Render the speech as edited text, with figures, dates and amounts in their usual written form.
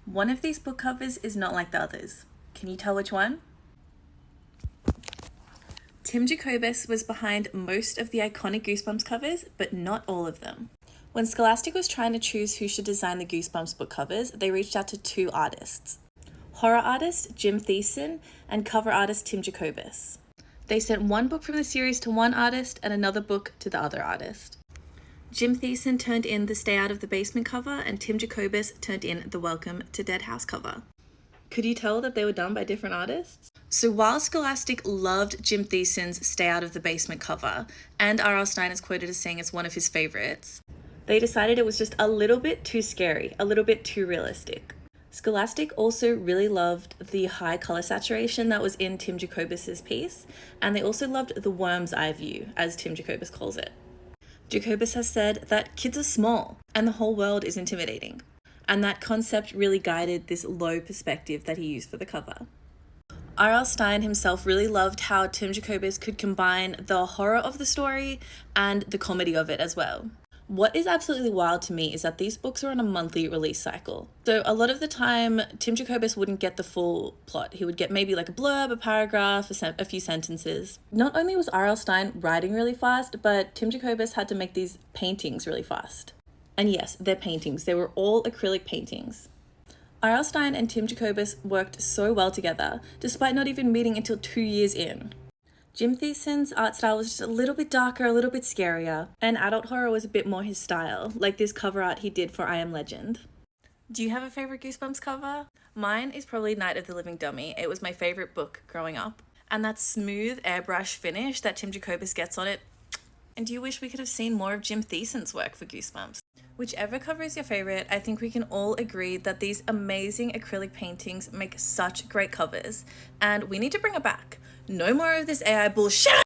One of these book covers is not like the others. Can you tell which one? Tim Jacobus was behind most of the iconic Goosebumps covers, but not all of them. When Scholastic was trying to choose who should design the Goosebumps book covers, they reached out to two artists: horror artist Jim Thiessen and cover artist Tim Jacobus. They sent one book from the series to one artist and another book to the other artist. Jim Thiessen turned in the Stay Out of the Basement cover, and Tim Jacobus turned in the Welcome to Dead House cover. Could you tell that they were done by different artists? So while Scholastic loved Jim Thiessen's Stay Out of the Basement cover, and R.L. Stine is quoted as saying it's one of his favorites, they decided it was just a little bit too scary, a little bit too realistic. Scholastic also really loved the high color saturation that was in Tim Jacobus's piece, and they also loved the worm's eye view, as Tim Jacobus calls it. Jacobus has said that kids are small and the whole world is intimidating, and that concept really guided this low perspective that he used for the cover. R.L. Stine himself really loved how Tim Jacobus could combine the horror of the story and the comedy of it as well. What is absolutely wild to me is that these books are on a monthly release cycle. So a lot of the time, Tim Jacobus wouldn't get the full plot. He would get maybe like a blurb, a paragraph, a few sentences. Not only was R.L. Stine writing really fast, but Tim Jacobus had to make these paintings really fast. And yes, they're paintings. They were all acrylic paintings. R.L. Stine and Tim Jacobus worked so well together, despite not even meeting until 2 years in. Jim Thiessen's art style was just a little bit darker, a little bit scarier, and adult horror was a bit more his style, like this cover art he did for I Am Legend. Do you have a favorite Goosebumps cover? Mine is probably Night of the Living Dummy. It was my favorite book growing up. And that smooth airbrush finish that Tim Jacobus gets on it. And do you wish we could have seen more of Jim Thiessen's work for Goosebumps? Whichever cover is your favorite, I think we can all agree that these amazing acrylic paintings make such great covers, and we need to bring it back. No more of this AI bullshit!